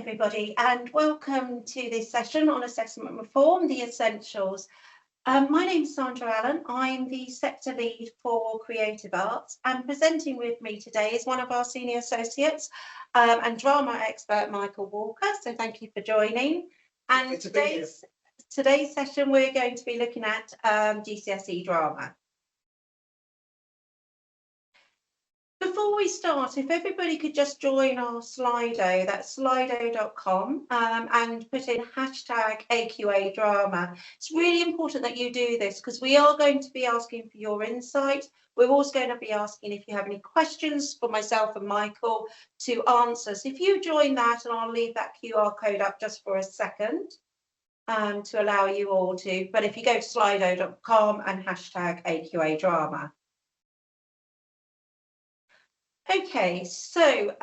everybody, and welcome to this session on assessment reform, the essentials. My name is Sandra Allan. I'm the sector lead for creative arts, and presenting with me today is one of our senior associates and drama expert, Michael Walker. So thank you for joining. And today's session, we're going to be looking at GCSE drama. Before we start, if everybody could just join our Slido, that's slido.com, and put in hashtag AQA drama. It's really important that you do this because we are going to be asking for your insight. We're also going to be asking if you have any questions for myself and Michael to answer. So if you join that, and I'll leave that QR code up just for a second to allow you all to, but if you go to slido.com and hashtag AQA drama. Okay, so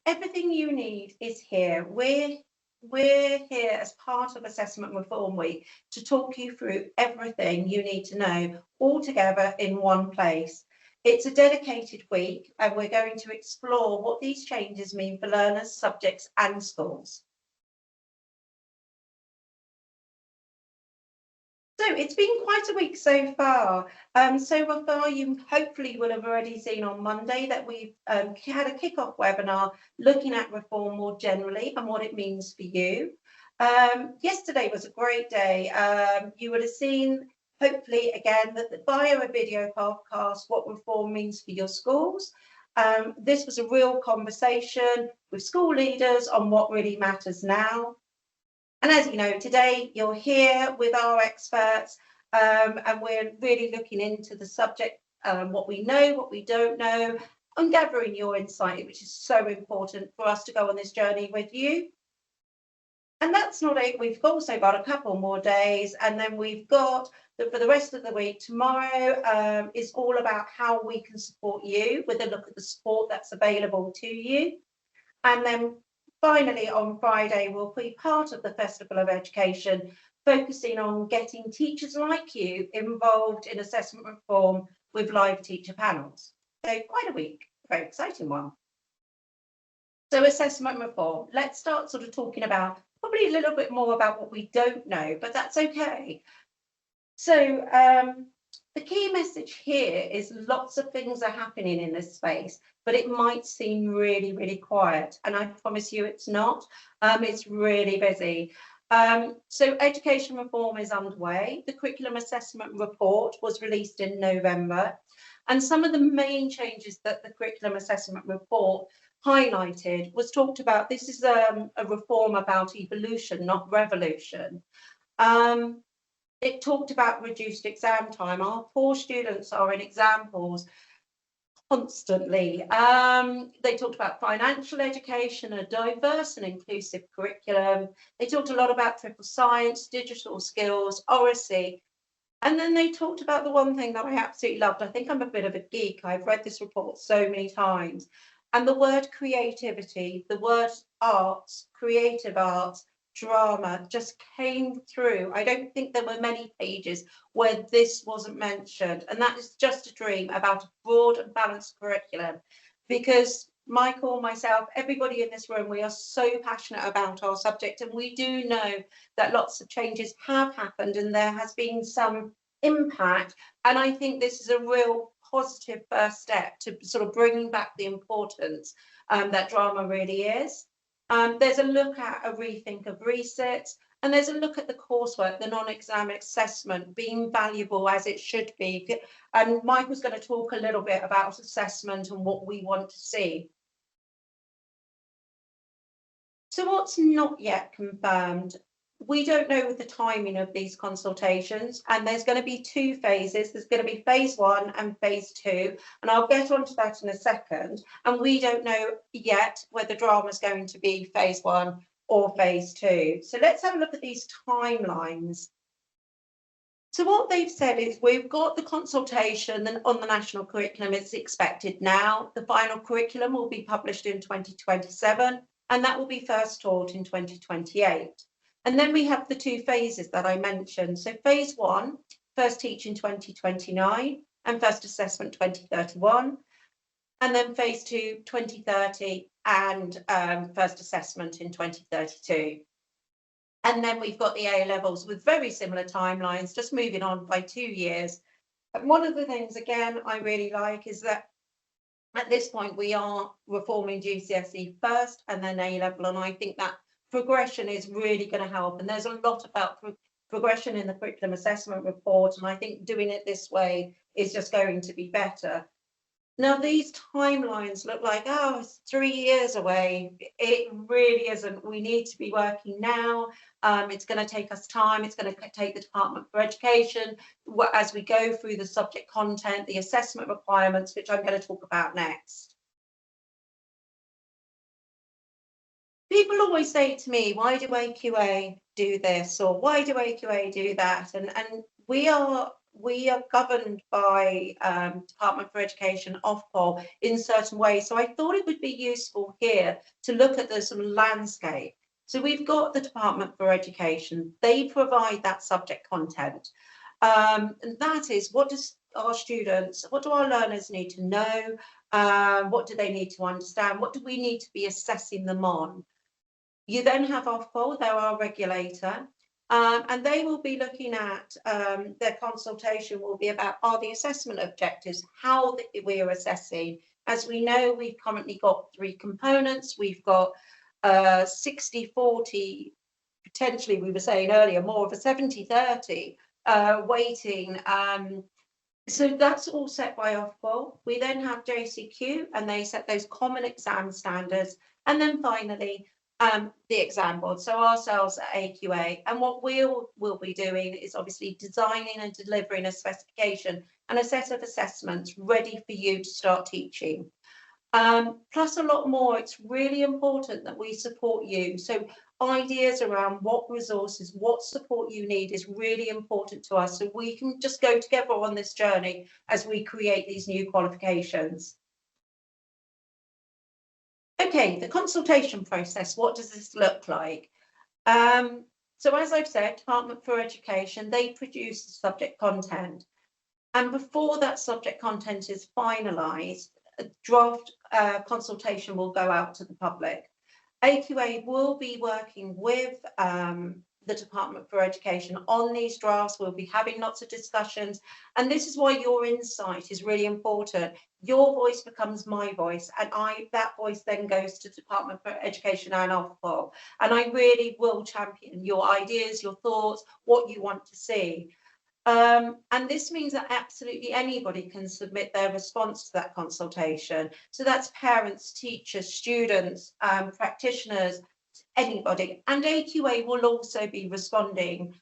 everything you need is here. We're here as part of Assessment Reform Week to talk you through everything you need to know all together in one place. It's a dedicated week and we're going to explore what these changes mean for learners, subjects and schools. So it's been quite a week so far. So far, you hopefully will have already seen on Monday that we've had a kick-off webinar looking at reform more generally and what it means for you. Yesterday was a great day. You would have seen, hopefully, again, that via a video podcast, what reform means for your schools. This was a real conversation with school leaders on what really matters now. And as you know, today you're here with our experts and we're really looking into the subject, what we know, what we don't know, and gathering your insight, which is so important for us to go on this journey with you. And that's not it. We've also got a couple more days, and then we've got for the rest of the week, tomorrow is all about how we can support you with a look at the support that's available to you. And then finally, on Friday, we'll be part of the Festival of Education, focusing on getting teachers like you involved in assessment reform with live teacher panels. So quite a week, a very exciting one. So assessment reform, let's start sort of talking about probably a little bit more about what we don't know, but that's okay. So the key message here is lots of things are happening in this space, but it might seem really, really quiet. And I promise you it's not. It's really busy. So education reform is underway. The curriculum assessment report was released in November. And some of the main changes that the curriculum assessment report highlighted was talked about. This is a reform about evolution, not revolution. It talked about reduced exam time. Our poor students are in examples constantly. They talked about financial education, a diverse and inclusive curriculum. They talked a lot about triple science, digital skills, oracy. And then they talked about the one thing that I absolutely loved. I think I'm a bit of a geek. I've read this report so many times. And the word creativity, the word arts, creative arts, drama just came through. I don't think there were many pages where this wasn't mentioned, and that is just a dream about a broad and balanced curriculum, because Michael, myself, everybody in this room, we are so passionate about our subject, and we do know that lots of changes have happened and there has been some impact, and I think this is a real positive first step to sort of bringing back the importance that drama really is. There's a look at a rethink of resets, and there's a look at the coursework, the non-exam assessment being valuable as it should be. And Michael's going to talk a little bit about assessment and what we want to see. So what's not yet confirmed? We don't know the timing of these consultations, and there's going to be two phases. There's going to be phase 1 and phase 2, and I'll get onto that in a second. And we don't know yet whether drama is going to be phase 1 or phase 2. So let's have a look at these timelines. So what they've said is we've got the consultation on the national curriculum. It's expected now. The final curriculum will be published in 2027, and that will be first taught in 2028. And then we have the two phases that I mentioned. So phase 1, first teaching 2029 and first assessment 2031. and then phase 2 2030, and first assessment in 2032. And then we've got the A levels with very similar timelines, just moving on by 2 years. And one of the things, again, I really like is that at this point we are reforming GCSE first and then A level, and I think that progression is really going to help. And there's a lot about progression in the curriculum assessment report, and I think doing it this way is just going to be better. Now, these timelines look like, oh, it's 3 years away. It really isn't. We need to be working now. It's going to take us time. It's going to take the Department for Education as we go through the subject content, the assessment requirements, which I'm going to talk about next. People always say to me, why do AQA do this, or why do AQA do that? And we are governed by Department for Education Ofqual in certain ways. So I thought it would be useful here to look at the sort of landscape. So we've got the Department for Education. They provide that subject content. And that is, what do our learners need to know? What do they need to understand? What do we need to be assessing them on? You then have Ofqual, they're our regulator. And they will be looking at, their consultation will be about, are the assessment objectives, how we're assessing. As we know, we've currently got 3 components. We've got 60-40, potentially we were saying earlier, more of a 70-30 weighting. So that's all set by Ofqual. We then have JCQ, and they set those common exam standards. And then finally, the exam board, so ourselves at AQA. And what we'll be doing is obviously designing and delivering a specification and a set of assessments ready for you to start teaching. Plus a lot more. It's really important that we support you. So ideas around what resources, what support you need is really important to us, so we can just go together on this journey as we create these new qualifications. Okay, the consultation process, what does this look like? So as I've said, Department for Education, they produce the subject content. And before that subject content is finalised, a draft consultation will go out to the public. AQA will be working with the Department for Education on these drafts. We'll be having lots of discussions, and this is why your insight is really important. Your voice becomes my voice, and that voice then goes to Department for Education and Ofqual, and I really will champion your ideas, your thoughts, what you want to see. And this means that absolutely anybody can submit their response to that consultation. So that's parents, teachers, students, practitioners, anybody. And AQA will also be responding,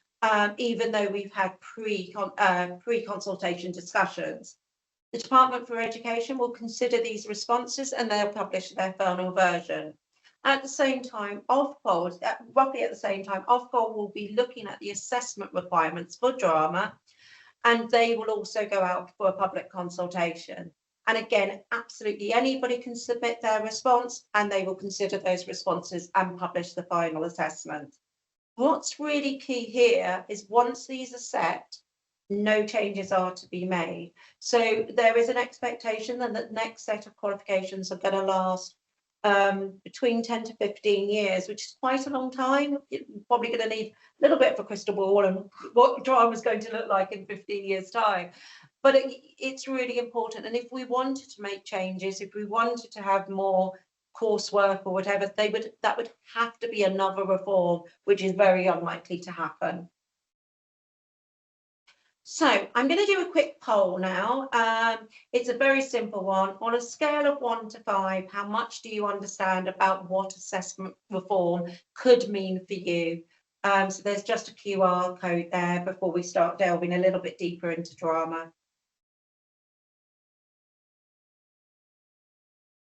even though we've had pre-consultation discussions. The Department for Education will consider these responses, and they'll publish their final version. At the same time, roughly at the same time, Ofqual will be looking at the assessment requirements for drama, and they will also go out for a public consultation. And again, absolutely anybody can submit their response, and they will consider those responses and publish the final assessment. What's really key here is once these are set, no changes are to be made. So there is an expectation that the next set of qualifications are going to last between 10 to 15 years, which is quite a long time. You're probably going to need a little bit of a crystal ball and what drama is going to look like in 15 years' time. But it's really important. And if we wanted to make changes, if we wanted to have more coursework or whatever, that would have to be another reform, which is very unlikely to happen. So I'm going to do a quick poll now. It's a very simple one. On a scale of 1 to 5, how much do you understand about what assessment reform could mean for you? So there's just a QR code there before we start delving a little bit deeper into drama.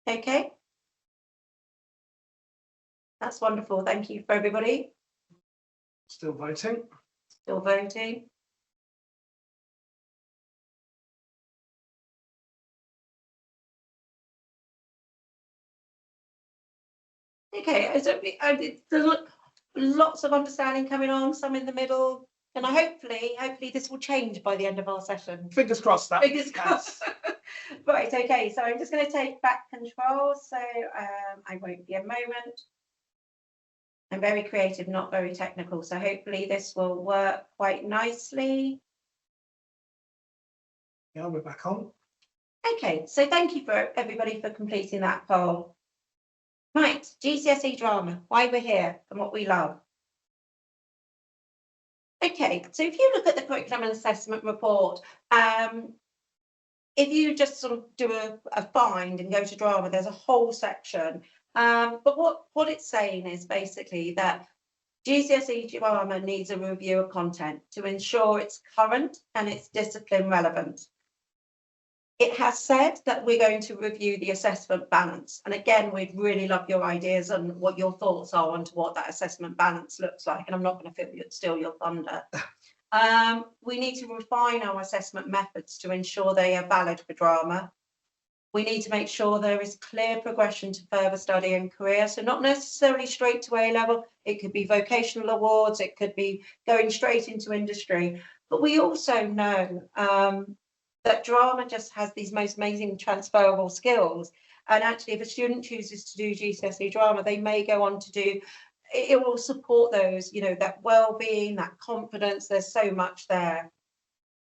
Okay. That's wonderful. Thank you for everybody. Still voting. Still voting. Okay, there's lots of understanding coming on, some in the middle, and hopefully this will change by the end of our session. Fingers crossed. Fingers crossed. Right, okay, so I'm just going to take back control. So I won't be a moment. I'm very creative, not very technical. So hopefully this will work quite nicely. Yeah, we're back on. Okay, so thank you for everybody for completing that poll. Right, GCSE drama, why we're here and what we love. Okay, so if you look at the curriculum and assessment report, if you just sort of do a find and go to drama, there's a whole section. But what it's saying is basically that GCSE drama needs a review of content to ensure it's current and it's discipline relevant. It has said that we're going to review the assessment balance. And again, we'd really love your ideas and what your thoughts are on what that assessment balance looks like. And I'm not going to steal your thunder. We need to refine our assessment methods to ensure they are valid for drama. We need to make sure there is clear progression to further study and career. So not necessarily straight to A level. It could be vocational awards. It could be going straight into industry. But we also know that drama just has these most amazing transferable skills. And actually, if a student chooses to do GCSE drama, they may go on to do, it will support those, you know, that well-being, that confidence. There's so much there.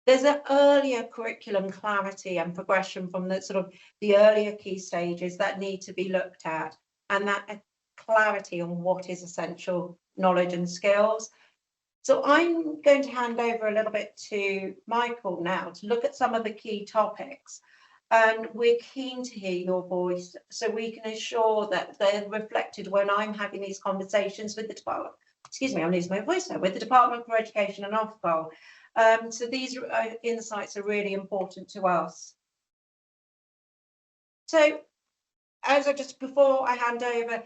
There's an earlier curriculum clarity and progression from the sort of the earlier key stages that need to be looked at, and that clarity on what is essential knowledge and skills. So I'm going to hand over a little bit to Michael now to look at some of the key topics. And we're keen to hear your voice so we can ensure that they're reflected when I'm having these conversations with the department. Excuse me, I'm losing my voice now, with the Department for Education and Ofcom. So these insights are really important to us. So as I just, before I hand over,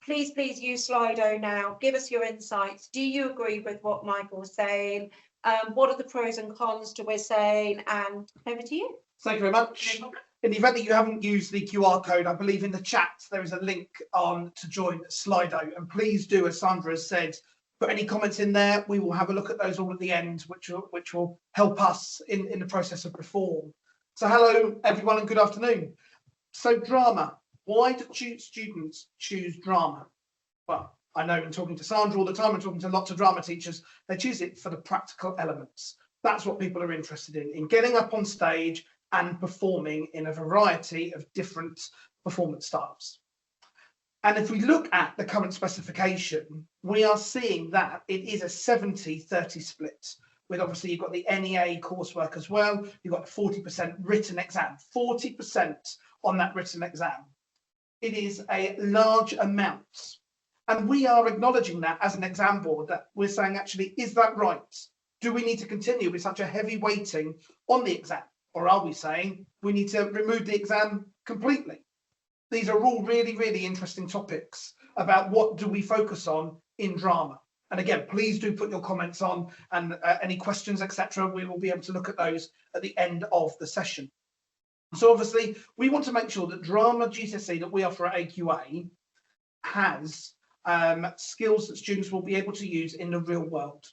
please use Slido now. Give us your insights. Do you agree with what Michael's saying? What are the pros and cons to what we're saying? And over to you. Thank you very much. In the event that you haven't used the QR code, I believe in the chat there is a link on to join Slido. And please do, as Sandra has said, put any comments in there. We will have a look at those all at the end, which will help us in the process of reform. So hello, everyone, and good afternoon. So drama. Why do students choose drama? Well, I know in talking to Sandra all the time and talking to lots of drama teachers, they choose it for the practical elements. That's what people are interested in getting up on stage and performing in a variety of different performance styles. And if we look at the current specification, we are seeing that it is a 70-30 split, with obviously you've got the NEA coursework as well, you've got 40% written exam, 40% on that written exam. It is a large amount. And we are acknowledging that as an exam board, that we're saying, actually, is that right? Do we need to continue with such a heavy weighting on the exam? Or are we saying we need to remove the exam completely? These are all really interesting topics about what do we focus on in drama. And again, please do put your comments on, and any questions, etc. We will be able to look at those at the end of the session. So obviously, we want to make sure that drama GCSE that we offer at AQA has skills that students will be able to use in the real world.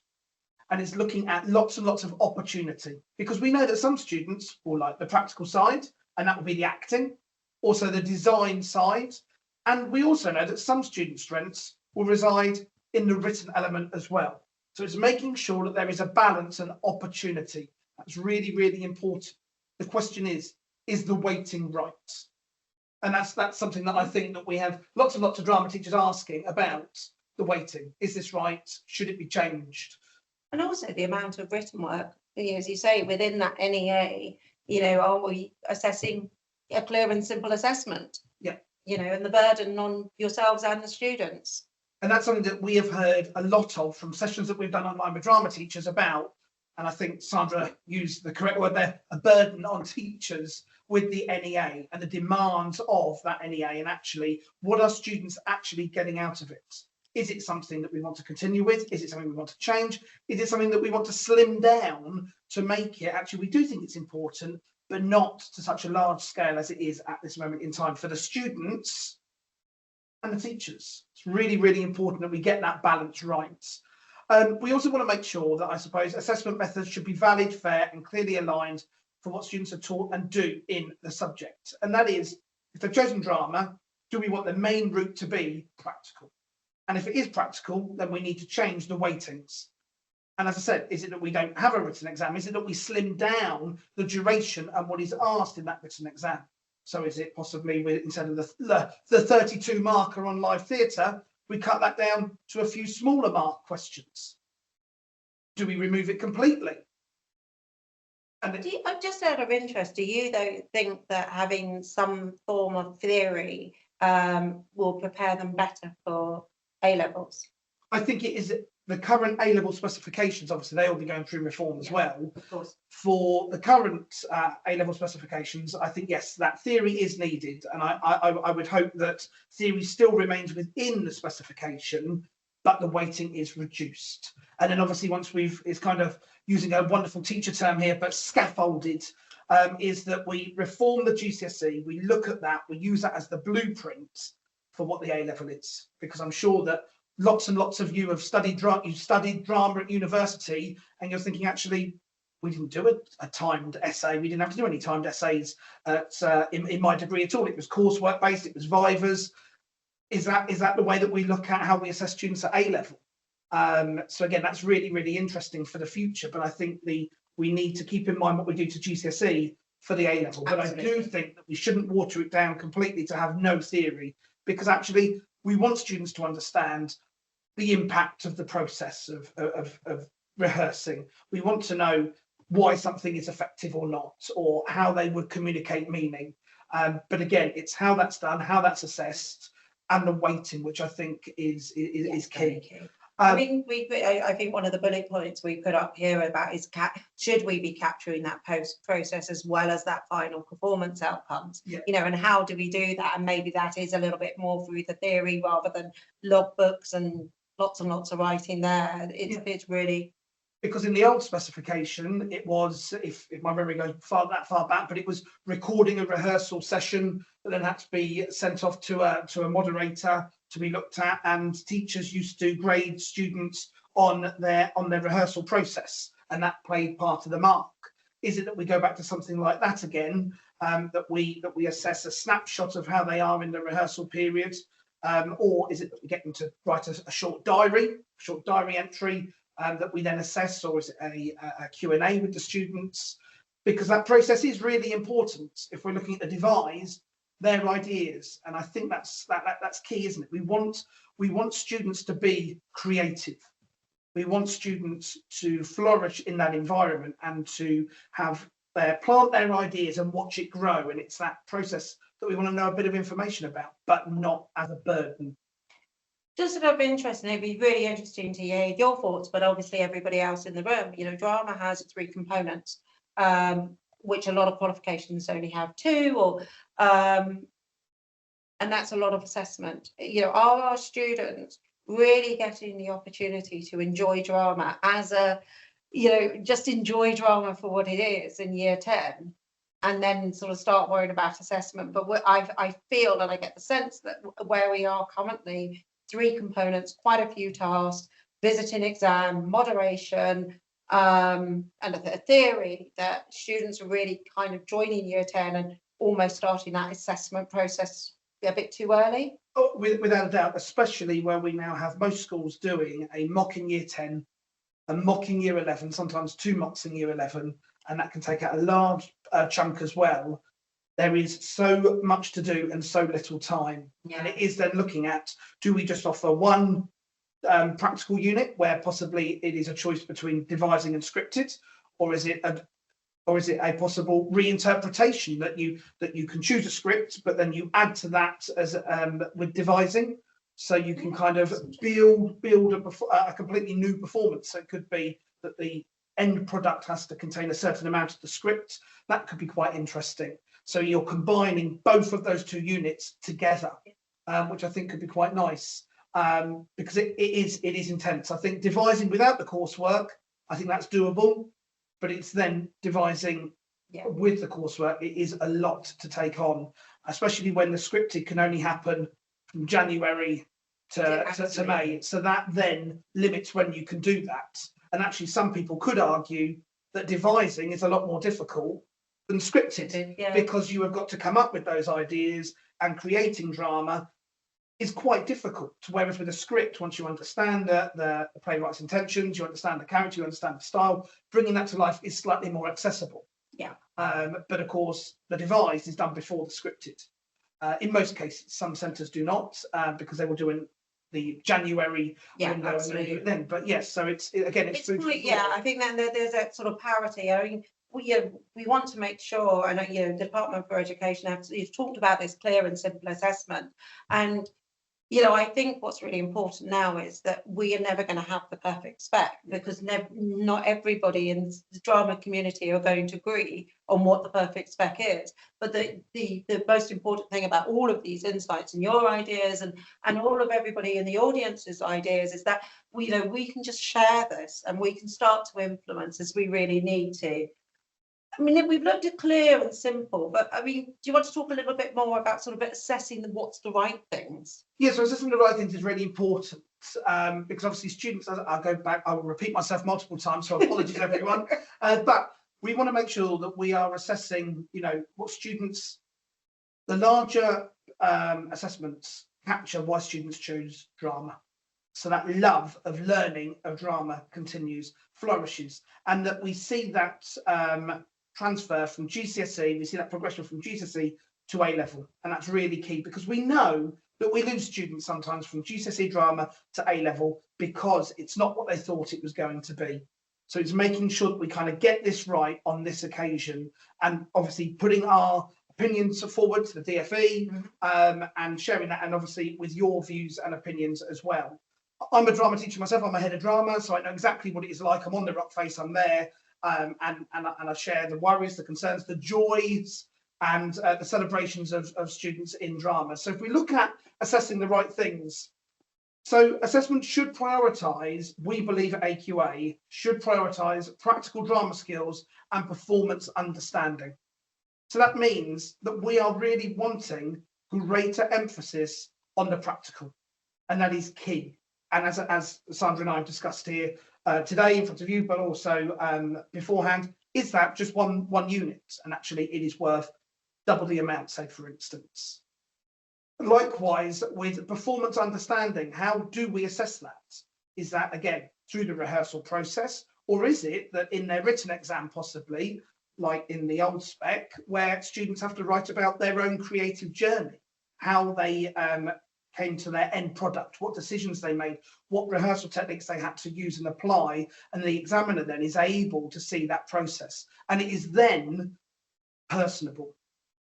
And it's looking at lots and lots of opportunity, because we know that some students will like the practical side, and that will be the acting, also the design side. And we also know that some student strengths will reside in the written element as well. So it's making sure that there is a balance and opportunity. That's really important. The question is the weighting right? And that's something that I think that we have lots and lots of drama teachers asking about the weighting. Is this right? Should it be changed? And also the amount of written work, as you say, within that NEA, are we assessing a clear and simple assessment? Yeah. And the burden on yourselves and the students. And that's something that we have heard a lot of from sessions that we've done online with drama teachers about, and I think Sandra used the correct word there, a burden on teachers with the NEA and the demands of that NEA, and actually what are students actually getting out of it? Is it something that we want to continue with? Is it something we want to change? Is it something that we want to slim down to make it, actually we do think it's important, but not to such a large scale as it is at this moment in time for the students and the teachers. It's really important that we get that balance right. We also want to make sure that, I suppose, assessment methods should be valid, fair and clearly aligned for what students are taught and do in the subject. And that is, if they've chosen drama, do we want the main route to be practical? And if it is practical, then we need to change the weightings. And as I said, is it that we don't have a written exam? Is it that we slim down the duration and what is asked in that written exam? So is it possibly, instead of the 32 marker on live theatre, we cut that down to a few smaller mark questions? Do we remove it completely? And Just out of interest, do you though think that having some form of theory will prepare them better for A levels? I think it is the current A-level specifications, obviously they will be going through reform as well. Of course. For the current A-level specifications, I think, yes, that theory is needed. And I would hope that theory still remains within the specification, but the weighting is reduced. And then obviously once it's kind of using a wonderful teacher term here, but scaffolded, is that we reform the GCSE, we look at that, we use that as the blueprint for what the A-level is. Because I'm sure that lots and lots of you have studied drama, you studied drama at university, and you're thinking, actually, we didn't do a timed essay. We didn't have to do any timed essays in my degree at all. It was coursework based, it was vivas. Is that the way that we look at how we assess students at A-level? So again, that's really, really interesting for the future. But I think we need to keep in mind what we do to GCSE for the A-level. But I do think that we shouldn't water it down completely to have no theory, because actually we want students to understand the impact of the process of rehearsing. We want to know why something is effective or not, or how they would communicate meaning. But again, it's how that's done, how that's assessed, and the weighting, which I think is key. I mean, I think one of the bullet points we put up here about is should we be capturing that post process as well as that final performance outcomes? Yeah. You know, and how do we do that? And maybe that is a little bit more through the theory rather than logbooks and lots of writing there. It's really, because in the old specification, it was, if my memory goes that far back, but it was recording a rehearsal session that then had to be sent off to a moderator to be looked at, and teachers used to grade students on their rehearsal process, and that played part of the mark. Is it that we go back to something like that again, that we assess a snapshot of how they are in the rehearsal period, or is it that we get them to write a short diary entry that we then assess, or is it a Q&A with the students? Because that process is really important if we're looking at the devise, their ideas, and I think that's key, isn't it? We want students to be creative. We want students to flourish in that environment and to plant their ideas and watch it grow. And it's that process that we want to know a bit of information about, but not as a burden. just sort of interesting. It'd be really interesting to hear your thoughts, but obviously everybody else in the room. You know, drama has 3 components, which a lot of qualifications only have 2, and that's a lot of assessment. You know, are our students really getting the opportunity to enjoy drama as just enjoy drama for what it is in year 10, and then sort of start worrying about assessment? But I feel that I get the sense that where we are currently, 3 components, quite a few tasks, visiting exam, moderation, and a theory, that students are really kind of joining year 10 and almost starting that assessment process a bit too early. Oh, without a doubt, especially where we now have most schools doing a mock in year 10, a mock in year 11, sometimes 2 mocks in year 11, and that can take out a large chunk as well. There is so much to do and so little time. Yeah. And it is then looking at, do we just offer one practical unit where possibly it is a choice between devising and scripted, or is it a possible reinterpretation that you can choose a script, but then you add to that as with devising, so you can kind of build a completely new performance. So it could be that the end product has to contain a certain amount of the script. That could be quite interesting. So you're combining both of those 2 units together, which I think could be quite nice, because it is intense. I think devising without the coursework, I think that's doable, but it's then devising with the coursework. It is a lot to take on, especially when the scripted can only happen from January to May. So that then limits when you can do that. And actually, some people could argue that devising is a lot more difficult than scripted, Yeah. because you have got to come up with those ideas, and creating drama is quite difficult. Whereas with a script, once you understand the playwright's intentions, you understand the character, you understand the style, bringing that to life is slightly more accessible. Yeah. But of course, the devised is done before the scripted. In most cases, some centres do not, because they will do in the January window absolutely. then. But yes, so it's food for quite, yeah, thought. I think that there's that sort of parity. I mean, we want to make sure, and the Department for Education you've talked about this clear and simple assessment, and I think what's really important now is that we are never going to have the perfect spec, because not everybody in the drama community are going to agree on what the perfect spec is. But the most important thing about all of these insights and your ideas and all of everybody in the audience's ideas is that we can just share this, and we can start to influence as we really need to. I mean, we've looked at clear and simple, but I mean, do you want to talk a little bit more about sort of assessing what's the right things? Yeah, so assessing the right things is really important, because obviously students, I'll go back, I will repeat myself multiple times, so apologies everyone, but we want to make sure that we are assessing, what students, the larger assessments capture why students choose drama. So that love of learning of drama continues, flourishes, and that we see that transfer from GCSE, we see that progression from GCSE to A level, and that's really key, because we know that we lose students sometimes from GCSE drama to A level because it's not what they thought it was going to be. So it's making sure that we kind of get this right on this occasion, and obviously putting our opinions forward to the DFE, and sharing that, and obviously with your views and opinions as well. I'm a drama teacher myself, I'm a head of drama, so I know exactly what it is like. I'm on the rock face, I'm there, and I share the worries, the concerns, the joys, and the celebrations of students in drama. So if we look at assessing the right things, so assessment should prioritise, we believe at AQA, should prioritise practical drama skills and performance understanding. So that means that we are really wanting greater emphasis on the practical, and that is key. And as Sandra and I have discussed here today in front of you, but also beforehand, is that just one unit, and actually it is worth double the amount, say for instance. Likewise, with performance understanding, how do we assess that? Is that again through the rehearsal process, or is it that in their written exam, possibly like in the old spec, where students have to write about their own creative journey, how they came to their end product, what decisions they made, what rehearsal techniques they had to use and apply, and the examiner then is able to see that process, and it is then personable.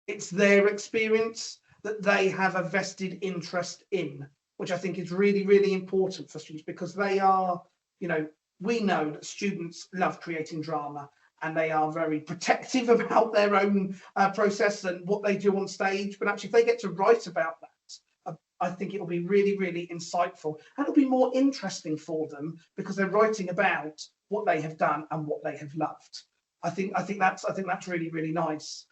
It's their experience that they have a vested interest in, which I think is really, really important for students, because they are, we know that students love creating drama, and they are very protective about their own process and what they do on stage. But actually, if they get to write about that, I think it will be really, really insightful, and it'll be more interesting for them, because they're writing about what they have done and what they have loved. I think that's really, really nice.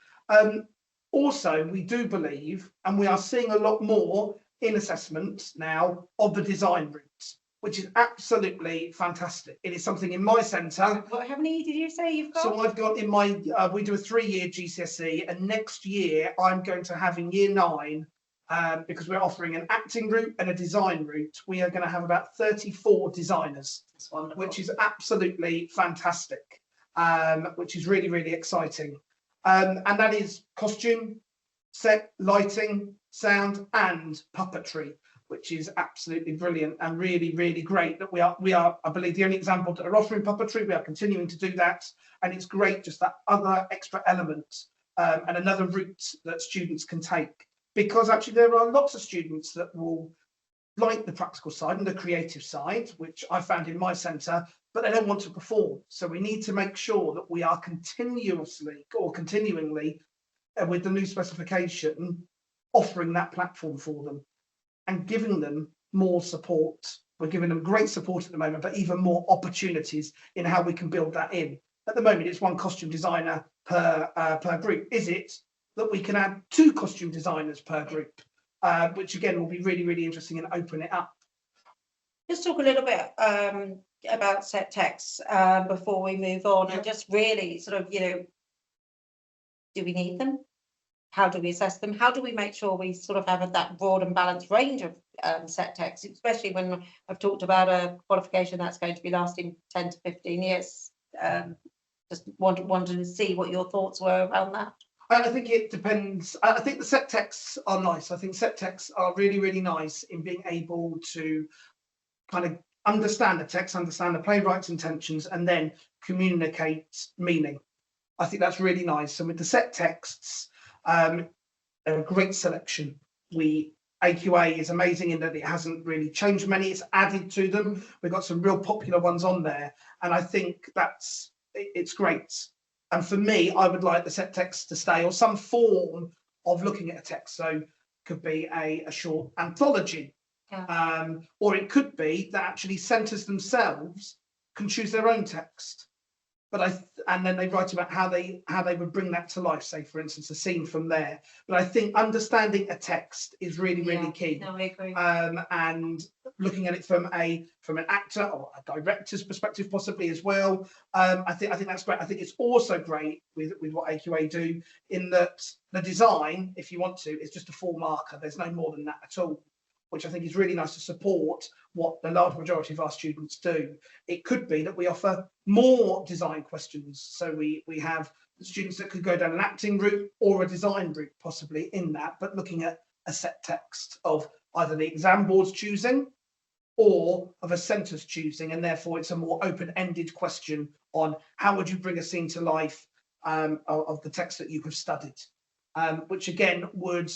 Also, we do believe, and we are seeing a lot more in assessment now, of the design route, which is absolutely fantastic. It is something in my centre. How many did you say you've got? So I've got in my, we do a 3-year GCSE, and next year I'm going to have in year 9, because we're offering an acting route and a design route, we are going to have about 34 designers, which is absolutely fantastic, which is really, really exciting. And that is costume, set, lighting, sound, and puppetry, which is absolutely brilliant and really, really great that we are, I believe, the only example that are offering puppetry. We are continuing to do that, and it's great, just that other extra element, and another route that students can take. Because actually there are lots of students that will like the practical side and the creative side, which I found in my centre, but they don't want to perform. So we need to make sure that we are continuously or continuingly, with the new specification, offering that platform for them and giving them more support. We're giving them great support at the moment, but even more opportunities in how we can build that in. At the moment, it's one costume designer per group. Is it that we can add 2 costume designers per group, which again will be really, really interesting and open it up. Just talk a little bit about set text before we move on, and just really sort of, Do we need them? How do we assess them? How do we make sure we sort of have that broad and balanced range of set texts, especially when I've talked about a qualification that's going to be lasting 10 to 15 years? Just wanted to see what your thoughts were around that. I think it depends. I think the set texts are nice. I think set texts are really, really nice in being able to kind of understand the text, understand the playwright's intentions, and then communicate meaning. I think that's really nice. And with the set texts, they're a great selection. AQA is amazing in that it hasn't really changed many, it's added to them. We've got some real popular ones on there, and I think it's great. And for me, I would like the set text to stay, or some form of looking at a text. So it could be a short anthology, or it could be that actually centres themselves can choose their own text. And then they write about how they would bring that to life, say for instance a scene from there. But I think understanding a text is really, really key. No, I agree. And looking at it from an actor or a director's perspective possibly as well. I think that's great. I think it's also great with what AQA do, in that the design, if you want to, is just a full marker. There's no more than that at all, which I think is really nice to support what the large majority of our students do. It could be that we offer more design questions. So we have students that could go down an acting route or a design route possibly in that, but looking at a set text of either the exam board's choosing or of a centre's choosing, and therefore it's a more open-ended question on how would you bring a scene to life of the text that you have studied, which again would,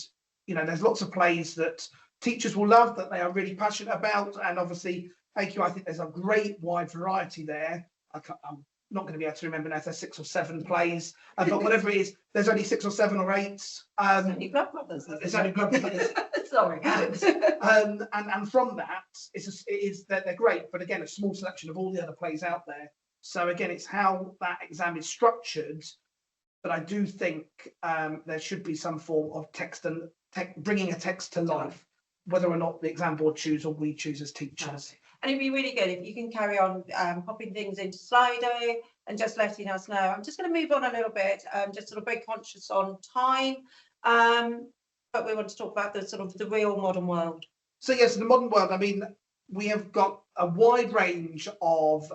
there's lots of plays that teachers will love, that they are really passionate about, and obviously AQ, I think there's a great wide variety there. I'm not going to be able to remember now if there's 6 or 7 plays, but whatever it is, there's only 6 or 7 or 8. There's only Blood Brothers. There's only Blood Brothers. Sorry. And from that, they're great, but again, a small selection of all the other plays out there. So again, it's how that exam is structured. But I do think there should be some form of text and bringing a text to life, whether or not the exam board choose or we choose as teachers. And it'd be really good if you can carry on popping things into Slido and just letting us know. I'm just going to move on a little bit, just sort of very conscious on time, but we want to talk about the real modern world. So yes, in the modern world, I mean, we have got a wide range of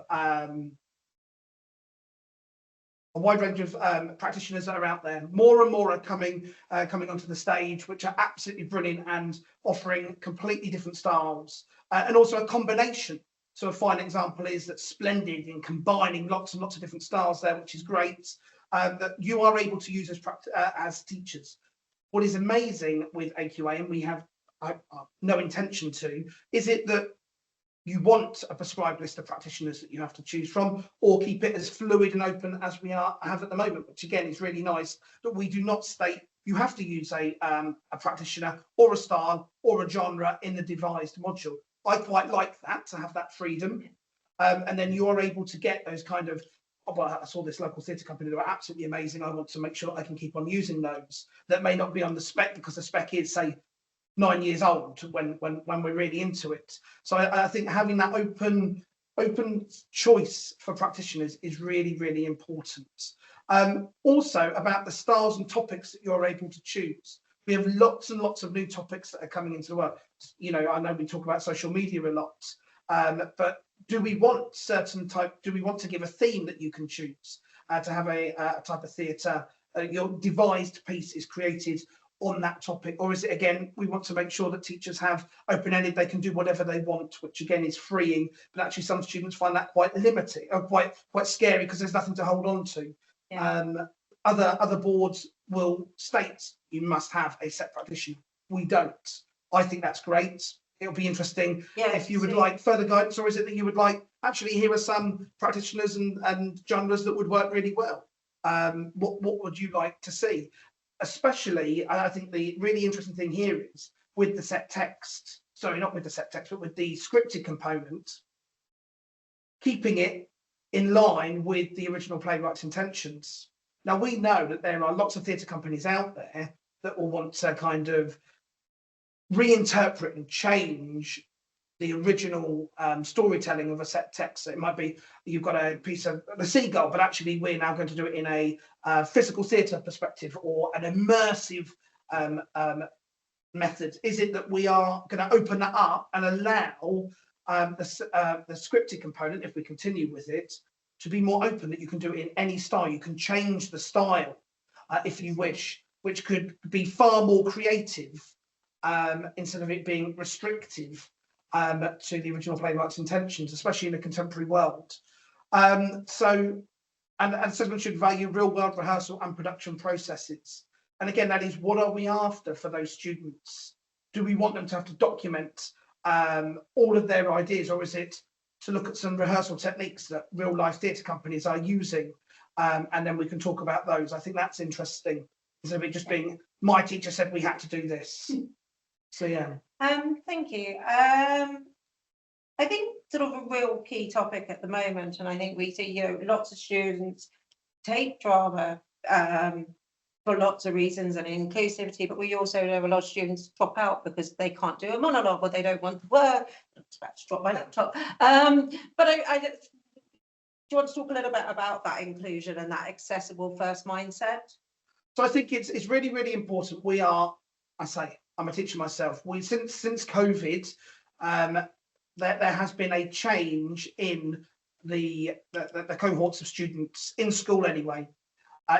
practitioners that are out there. More and more are coming onto the stage, which are absolutely brilliant and offering completely different styles, and also a combination. So a fine example is that Splendid in combining lots and lots of different styles there, which is great, that you are able to use as teachers. What is amazing with AQA, and we have no intention to, is it that you want a prescribed list of practitioners that you have to choose from, or keep it as fluid and open as we have at the moment, which again is really nice, that we do not state you have to use a practitioner or a style or a genre in the devised module. I quite like that, to have that freedom. And then you are able to get those kind of, well, I saw this local theatre company that were absolutely amazing. I want to make sure I can keep on using those that may not be on the spec, because the spec is, say, 9 years old when we're really into it. So I think having that open choice for practitioners is really, really important. Also about the styles and topics that you're able to choose. We have lots and lots of new topics that are coming into the world. I know we talk about social media a lot, but do we want to give a theme that you can choose to have a type of theatre? Your devised piece is created on that topic, or is it, again, we want to make sure that teachers have open-ended, they can do whatever they want, which again is freeing, but actually some students find that quite limiting or quite scary, because there's nothing to hold on to. Other boards will state you must have a set practitioner. We don't. I think that's great. It'll be interesting if you would like further guidance, or is it that you would like, actually, here are some practitioners and genres that would work really well. What would you like to see? Especially, I think the really interesting thing here is with the set text, sorry, not with the set text, but with the scripted component, keeping it in line with the original playwright's intentions. Now, we know that there are lots of theatre companies out there that will want to kind of reinterpret and change the original storytelling of a set text. So it might be you've got a piece of the seagull, but actually we're now going to do it in a physical theatre perspective or an immersive method. Is it that we are going to open that up and allow the scripted component, if we continue with it, to be more open, that you can do it in any style? You can change the style if you wish, which could be far more creative instead of it being restrictive to the original playwright's intentions, especially in a contemporary world. And Sedgman should value real-world rehearsal and production processes. And again, that is, what are we after for those students? Do we want them to have to document all of their ideas, or is it to look at some rehearsal techniques that real-life theatre companies are using, and then we can talk about those? I think that's interesting, instead of it just being, my teacher said we had to do this. So yeah. Thank you. I think sort of a real key topic at the moment, and I think we see, lots of students take drama for lots of reasons and inclusivity, but we also know a lot of students drop out because they can't do a monologue or they don't want to work. I'm about to drop my laptop. But do you want to talk a little bit about that inclusion and that accessible first mindset? So I think it's really, really important. We are, I'm a teacher myself. Since COVID, there has been a change in the cohorts of students in school anyway,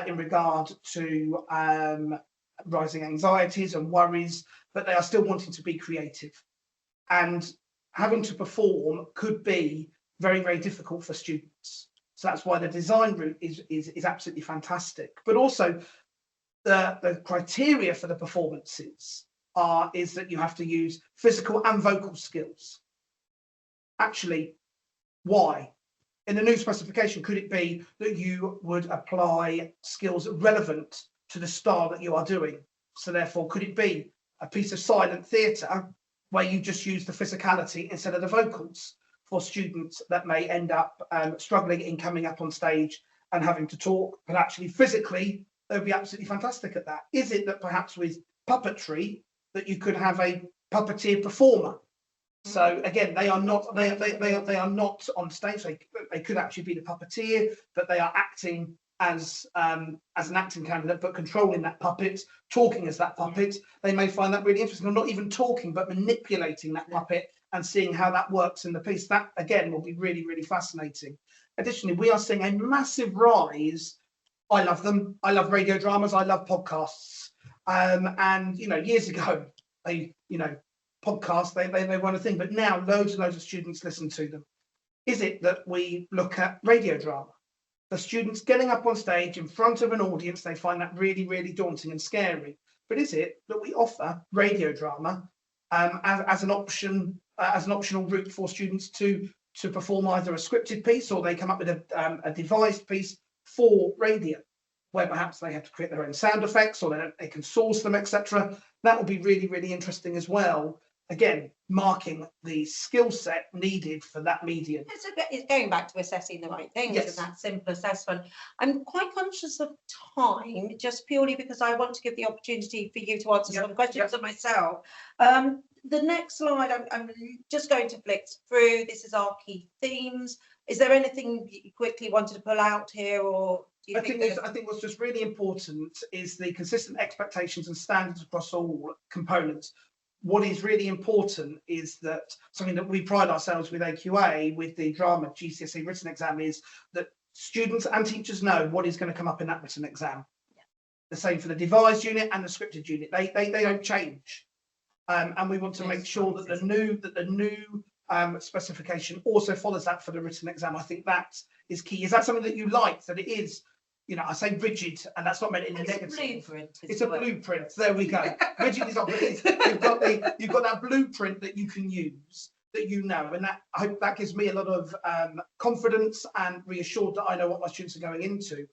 in regard to rising anxieties and worries, but they are still wanting to be creative, and having to perform could be very, very difficult for students. So that's why the design route is absolutely fantastic. But also the criteria for the performances is that you have to use physical and vocal skills. Actually, why? In the new specification, could it be that you would apply skills relevant to the style that you are doing? So therefore, could it be a piece of silent theatre where you just use the physicality instead of the vocals for students that may end up struggling in coming up on stage and having to talk, but actually physically, they would be absolutely fantastic at that? Is it that perhaps with puppetry that you could have a puppeteer performer? So again, they are not on stage. They could actually be the puppeteer, but they are acting as an acting candidate, but controlling that puppet, talking as that puppet. They may find that really interesting, or not even talking, but manipulating that puppet and seeing how that works in the piece. That again will be really, really fascinating. Additionally, we are seeing a massive rise. I love them. I love radio dramas. I love podcasts. And years ago, podcasts, they weren't a thing, but now loads and loads of students listen to them. Is it that we look at radio drama? The students getting up on stage in front of an audience, they find that really, really daunting and scary. But is it that we offer radio drama as an option, as an optional route for students to perform either a scripted piece, or they come up with a devised piece for radio, where perhaps they have to create their own sound effects, or they can source them, etc. That would be really, really interesting as well. Again, marking the skill set needed for that medium. It's going back to assessing the right things, Yes. And that simple assessment. I'm quite conscious of time, just purely because I want to give the opportunity for you to answer some questions of myself. The next slide, I'm just going to flick through. This is our key themes. Is there anything you quickly wanted to pull out here, or do you I think what's just really important is the consistent expectations and standards across all components. What is really important is that something that we pride ourselves with AQA, with the drama GCSE written exam, is that students and teachers know what is going to come up in that written exam. Yeah. The same for the devised unit and the scripted unit. They don't change, and we want to make sure that the new specification also follows that for the written exam. I think that is key. Is that something that you like? That it is, I say rigid, and that's not meant in a negative. Blueprint. It's a blueprint. There we go. Rigid is not, but you've got that blueprint that you can use, that and that I hope that gives me a lot of confidence and reassured that I know what my students are going into.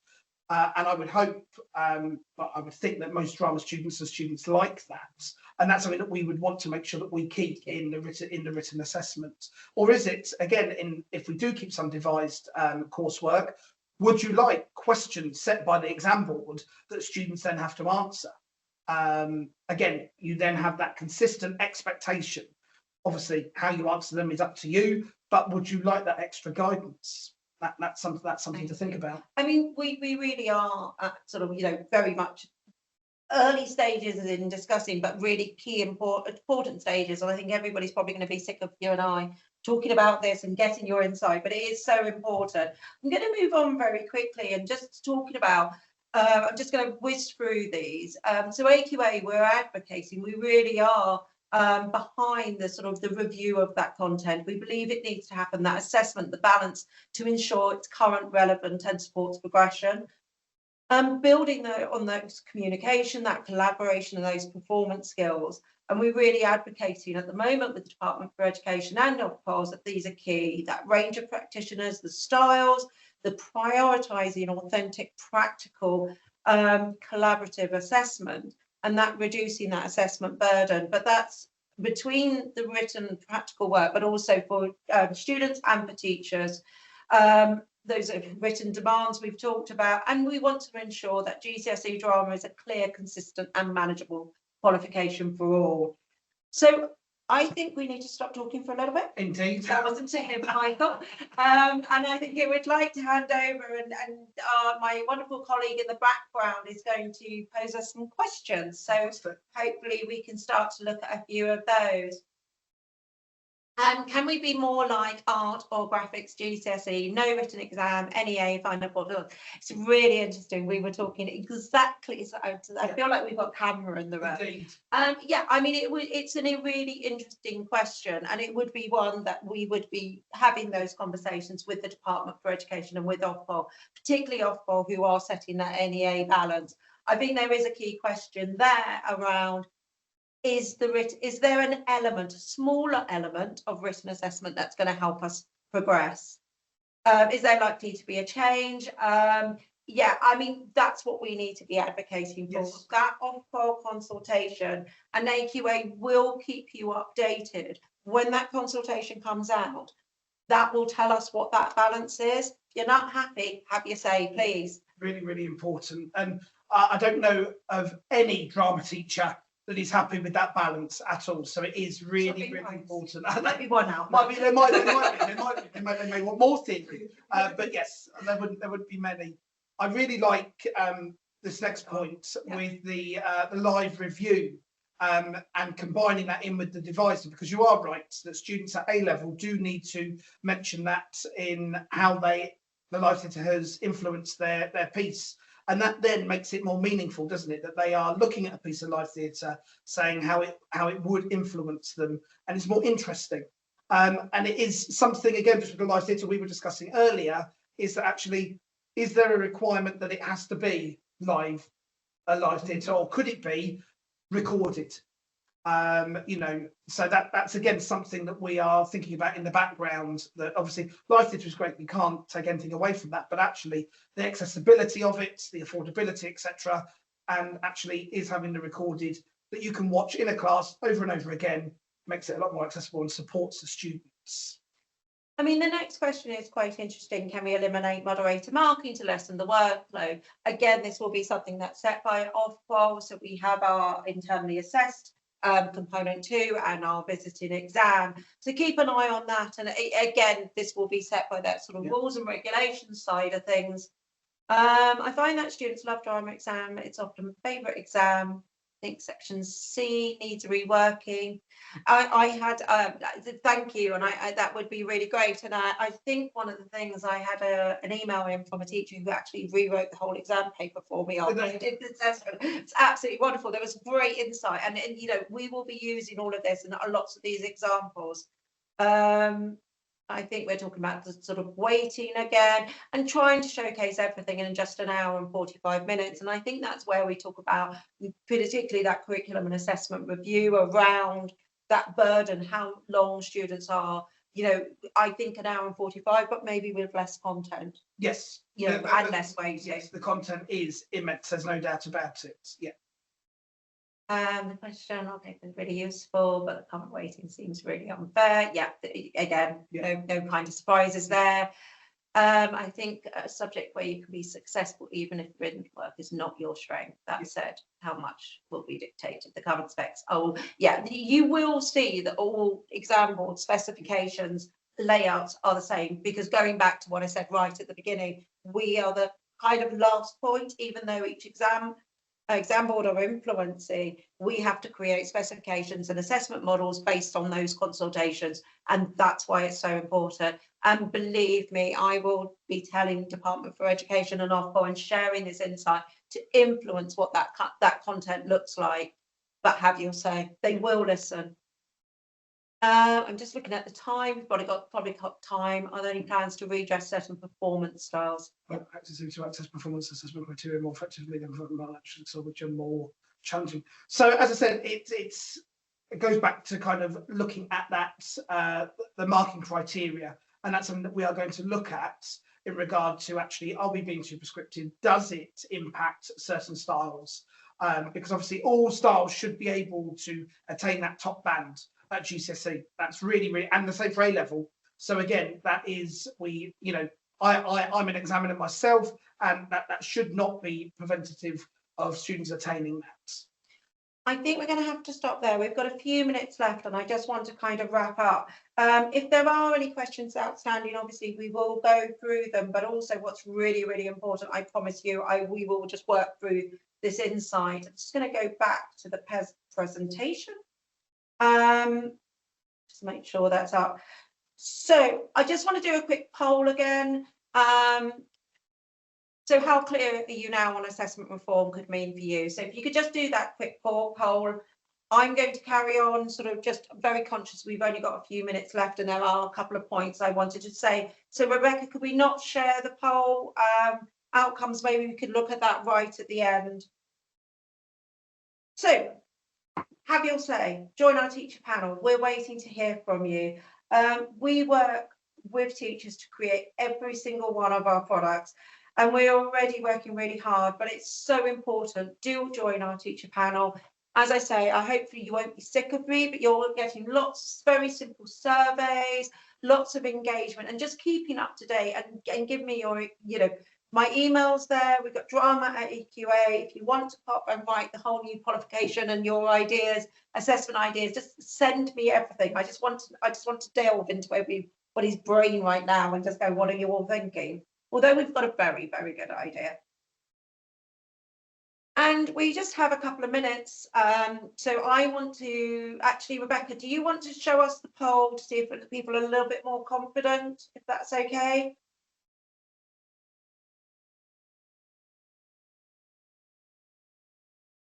And I would hope, I would think that most drama students and students like that, and that's something that we would want to make sure that we keep in the written assessment. Or is it, again, if we do keep some devised coursework, would you like questions set by the exam board that students then have to answer? Again, you then have that consistent expectation Obviously, how you answer them is up to you, but would you like that extra guidance? That's something to think about. I mean, we really are at sort of, very much early stages in discussing, but really key important stages. And I think everybody's probably going to be sick of you and I talking about this and getting your insight, but it is so important. I'm going to move on very quickly and just talking about, I'm just going to whiz through these. So AQA, we're advocating, we really are behind the sort of the review of that content. We believe it needs to happen, that assessment, the balance to ensure it's current, relevant and supports progression. Building on those communication, that collaboration and those performance skills. And we're really advocating at the moment with the Department for Education and Ofquals that these are key, that range of practitioners, the styles, the prioritising authentic, practical, collaborative assessment, and that reducing that assessment burden. But that's between the written and practical work, but also for students and for teachers. Those are written demands we've talked about, and we want to ensure that GCSE drama is a clear, consistent and manageable qualification for all. So I think we need to stop talking for a little bit. Indeed. That wasn't to him, Michael. And I think I would like to hand over, and my wonderful colleague in the background is going to pose us some questions. So hopefully we can start to look at a few of those. Can we be more like art or graphics GCSE, no written exam, NEA, final report? It's really interesting. We were talking exactly, so I feel like we've got camera in the room. Yeah, I mean, it's a really interesting question, and it would be one that we would be having those conversations with the Department for Education and with Ofqual, particularly Ofqual, who are setting that NEA balance. I think there is a key question there around, is there an element, a smaller element of written assessment that's going to help us progress? Is there likely to be a change? Yeah, I mean, that's what we need to be advocating for. Yes. That Ofqual consultation, and AQA will keep you updated when that consultation comes out. That will tell us what that balance is. If you're not happy, have your say, please. Really, really important. And I don't know of any drama teacher that is happy with that balance at all. So it is really, really important. There might be one out. They may want more theory, but yes, there wouldn't be many. I really like this next point with the live review and combining that in with the divisor, because you are right that students at A level do need to mention that in how the live theatre has influenced their piece. And that then makes it more meaningful, doesn't it? That they are looking at a piece of live theatre, saying how it would influence them, and it's more interesting. And it is something, again, just with the live theatre we were discussing earlier, is that actually, is there a requirement that it has to be a live theatre, or could it be recorded? So that's again something that we are thinking about in the background, that obviously live theatre is great, we can't take anything away from that, but actually the accessibility of it, the affordability, etc., and actually is having the recorded that you can watch in a class over and over again, makes it a lot more accessible and supports the students. I mean, the next question is quite interesting. Can we eliminate moderator marking to lessen the workload? Again, this will be something that's set by Ofqual, so we have our internally assessed component 2 and our visiting exam, so keep an eye on that. And again, this will be set by that sort of rules and regulations side of things. I find that students love drama exam. It's often favourite exam. I think section C needs reworking. I had thank you, and I that would be really great. And I think one of the things, I had an email in from a teacher who actually rewrote the whole exam paper for me on the assessment. It's absolutely wonderful. There was great insight, and we will be using all of this and lots of these examples. I think we're talking about the sort of waiting again and trying to showcase everything in just an hour and 45 minutes. And I think that's where we talk about particularly that curriculum and assessment review around that burden, how long students are, I think an hour and 45, but maybe with less content. Yes. And less waiting. Yes, the content is immense, there's no doubt about it. Yeah. The question, okay, is really useful, but the current weighting seems really unfair. Yeah, again, no kind of surprises there. I think a subject where you can be successful even if written work is not your strength. That said, how much will be dictated? The current specs. Oh, yeah, you will see that all exam board specifications, layouts are the same, because going back to what I said right at the beginning, we are the kind of last point, even though each exam board are influencing, we have to create specifications and assessment models based on those consultations, and that's why it's so important. And believe me, I will be telling Department for Education and Ofcom and sharing this insight to influence what that content looks like. But have your say, they will listen. I'm just looking at the time. We've probably got time. Are there any plans to redress certain performance styles? Practices to access performance assessment criteria more effectively than actions, which are more challenging. So, as I said, it goes back to kind of looking at that the marking criteria, and that's something that we are going to look at in regard to actually, are we being too prescriptive? Does it impact certain styles? Because obviously all styles should be able to attain that top band at GCSE. That's really, and the same for A level. So again, that is, I'm an examiner myself, and that should not be preventative of students attaining that. I think we're going to have to stop there. We've got a few minutes left, and I just want to kind of wrap up. If there are any questions outstanding, obviously we will go through them, but also what's really, really important, I promise you, we will just work through this insight. I'm just going to go back to the presentation. Just make sure that's up. So I just want to do a quick poll again. So how clear are you now on assessment reform could mean for you? So if you could just do that quick poll. I'm going to carry on, sort of just very conscious we've only got a few minutes left, and there are a couple of points I wanted to say. So Rebecca, could we not share the poll outcomes? Maybe we could look at that right at the end. So have your say, join our teacher panel. We're waiting to hear from you. We work with teachers to create every single one of our products, and we're already working really hard, but it's so important. Do join our teacher panel. As I say, hopefully you won't be sick of me, but you're getting lots of very simple surveys, lots of engagement, and just keeping up to date, and give me your, my email's there. We've got drama@EQA. If you want to pop and write the whole new qualification and your ideas, assessment ideas, just send me everything. I just want to delve into everybody's brain right now and just go, what are you all thinking? Although we've got a very, very good idea. And we just have a couple of minutes. So I want to actually, Rebecca, do you want to show us the poll to see if people are a little bit more confident, if that's okay?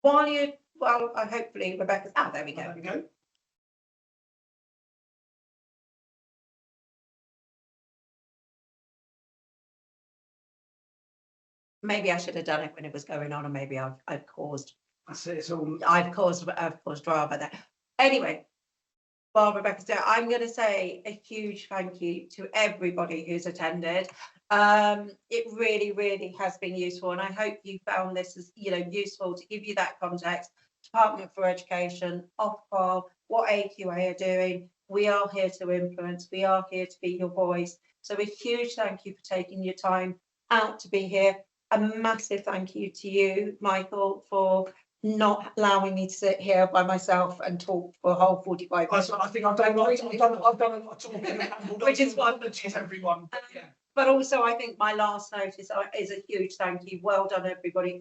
Hopefully Rebecca's, there we go. There we go. Maybe I should have done it when it was going on, and maybe I've caused. That's it. It's all. I've caused drama there. Anyway, while Rebecca's there, I'm going to say a huge thank you to everybody who's attended. It really, really has been useful, and I hope you found this as useful to give you that context. Department for Education, Ofcom, what AQA are doing. We are here to influence. We are here to be your voice. So a huge thank you for taking your time out to be here. A massive thank you to you, Michael, for not allowing me to sit here by myself and talk for a whole 45 minutes. I think I've done a talking, which is what everyone. Yeah. But also, I think my last note is a huge thank you. Well done, everybody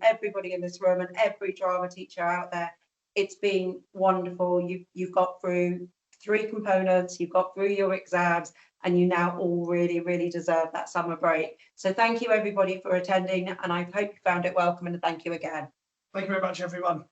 in this room, and every drama teacher out there. It's been wonderful. You've got through 3 components. You've got through your exams, and you now all really, really deserve that summer break. So thank you, everybody, for attending, and I hope you found it welcome, and thank you again. Thank you very much, everyone.